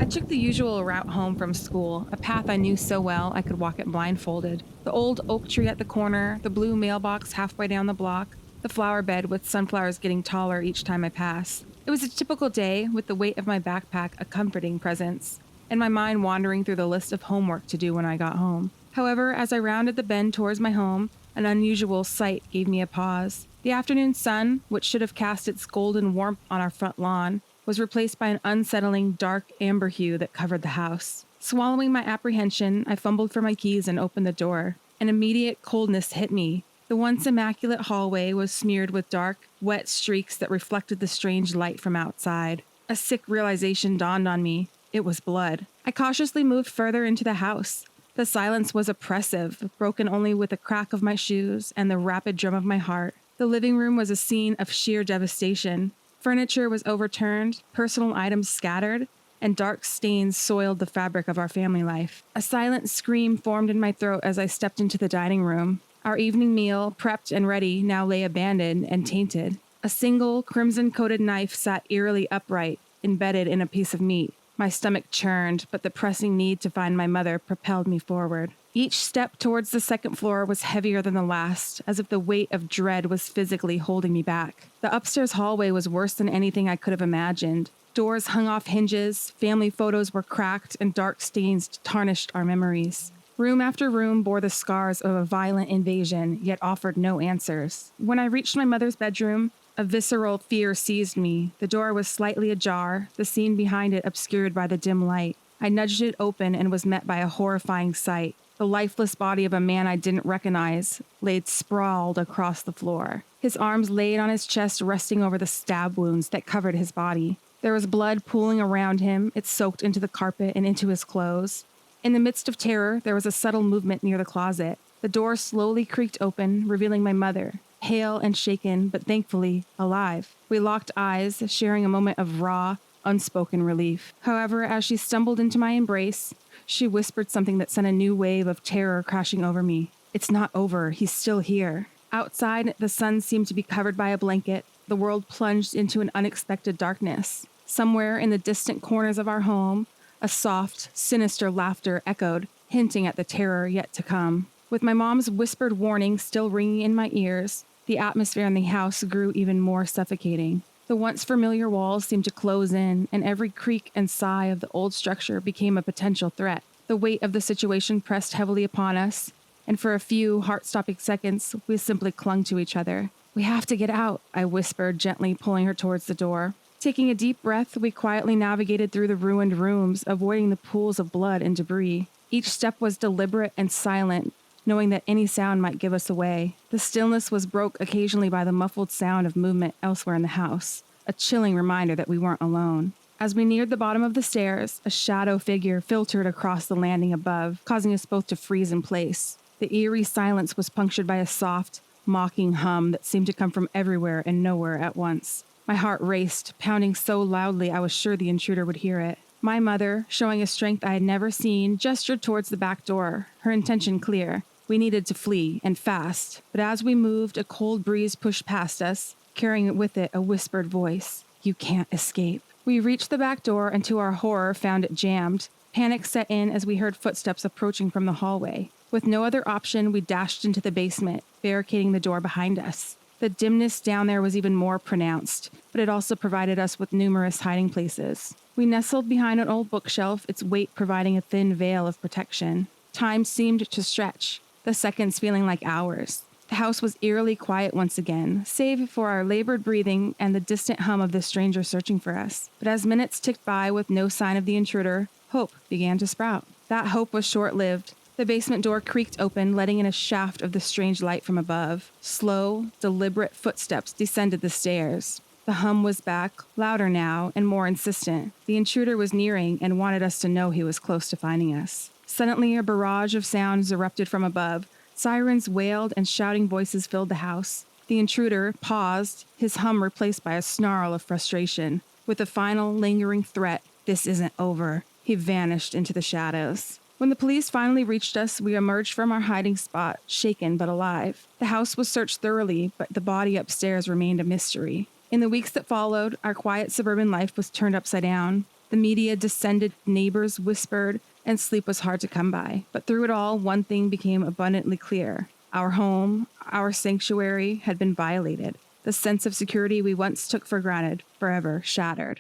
I took the usual route home from school, a path I knew so well I could walk it blindfolded. The old oak tree at the corner, the blue mailbox halfway down the block, the flower bed with sunflowers getting taller each time I passed. It was a typical day, with the weight of my backpack a comforting presence, and my mind wandering through the list of homework to do when I got home. However, as I rounded the bend towards my home, an unusual sight gave me a pause. The afternoon sun, which should have cast its golden warmth on our front lawn, was replaced by an unsettling dark amber hue that covered the house. Swallowing my apprehension, I fumbled for my keys and opened the door. An immediate coldness hit me. The once immaculate hallway was smeared with dark, wet streaks that reflected the strange light from outside. A sick realization dawned on me. It was blood. I cautiously moved further into the house. The silence was oppressive, broken only with the crack of my shoes and the rapid drum of my heart. The living room was a scene of sheer devastation. Furniture was overturned, personal items scattered, and dark stains soiled the fabric of our family life. A silent scream formed in my throat as I stepped into the dining room. Our evening meal, prepped and ready, now lay abandoned and tainted. A single, crimson-coated knife sat eerily upright, embedded in a piece of meat. My stomach churned, but the pressing need to find my mother propelled me forward. Each step towards the second floor was heavier than the last, as if the weight of dread was physically holding me back. The upstairs hallway was worse than anything I could have imagined. Doors hung off hinges, family photos were cracked, and dark stains tarnished our memories. Room after room bore the scars of a violent invasion, yet offered no answers. When I reached my mother's bedroom, a visceral fear seized me. The door was slightly ajar, the scene behind it obscured by the dim light. I nudged it open and was met by a horrifying sight. The lifeless body of a man I didn't recognize laid sprawled across the floor. His arms laid on his chest, resting over the stab wounds that covered his body. There was blood pooling around him. It soaked into the carpet and into his clothes. In the midst of terror, there was a subtle movement near the closet. The door slowly creaked open, revealing my mother, pale and shaken, but thankfully alive. We locked eyes, sharing a moment of raw, unspoken relief. However, as she stumbled into my embrace, she whispered something that sent a new wave of terror crashing over me. It's not over. He's still here. Outside, the sun seemed to be covered by a blanket. The world plunged into an unexpected darkness. Somewhere in the distant corners of our home, a soft, sinister laughter echoed, hinting at the terror yet to come. With my mom's whispered warning still ringing in my ears, the atmosphere in the house grew even more suffocating. The once familiar walls seemed to close in, and every creak and sigh of the old structure became a potential threat. The weight of the situation pressed heavily upon us, and for a few heart-stopping seconds, we simply clung to each other. "We have to get out," I whispered, gently pulling her towards the door. Taking a deep breath, we quietly navigated through the ruined rooms, avoiding the pools of blood and debris. Each step was deliberate and silent, knowing that any sound might give us away. The stillness was broke occasionally by the muffled sound of movement elsewhere in the house, a chilling reminder that we weren't alone. As we neared the bottom of the stairs, a shadow figure filtered across the landing above, causing us both to freeze in place. The eerie silence was punctured by a soft, mocking hum that seemed to come from everywhere and nowhere at once. My heart raced, pounding so loudly I was sure the intruder would hear it. My mother, showing a strength I had never seen, gestured towards the back door, her intention clear. We needed to flee, and fast, but as we moved, a cold breeze pushed past us, carrying with it a whispered voice. "You can't escape." We reached the back door and to our horror found it jammed. Panic set in as we heard footsteps approaching from the hallway. With no other option, we dashed into the basement, barricading the door behind us. The dimness down there was even more pronounced, but it also provided us with numerous hiding places. We nestled behind an old bookshelf, its weight providing a thin veil of protection. Time seemed to stretch, the seconds feeling like hours. The house was eerily quiet once again, save for our labored breathing and the distant hum of the stranger searching for us. But as minutes ticked by with no sign of the intruder, hope began to sprout. That hope was short-lived. The basement door creaked open, letting in a shaft of the strange light from above. Slow, deliberate footsteps descended the stairs. The hum was back, louder now, and more insistent. The intruder was nearing and wanted us to know he was close to finding us. Suddenly, a barrage of sounds erupted from above. Sirens wailed and shouting voices filled the house. The intruder paused, his hum replaced by a snarl of frustration. With a final, lingering threat, "This isn't over," he vanished into the shadows. When the police finally reached us, we emerged from our hiding spot, shaken but alive. The house was searched thoroughly, but the body upstairs remained a mystery. In the weeks that followed, our quiet suburban life was turned upside down. The The media descended, neighbors whispered, and sleep was hard to come by. But through it all, one thing became abundantly clear. Our home, our sanctuary, had been violated. The sense of security we once took for granted, forever shattered.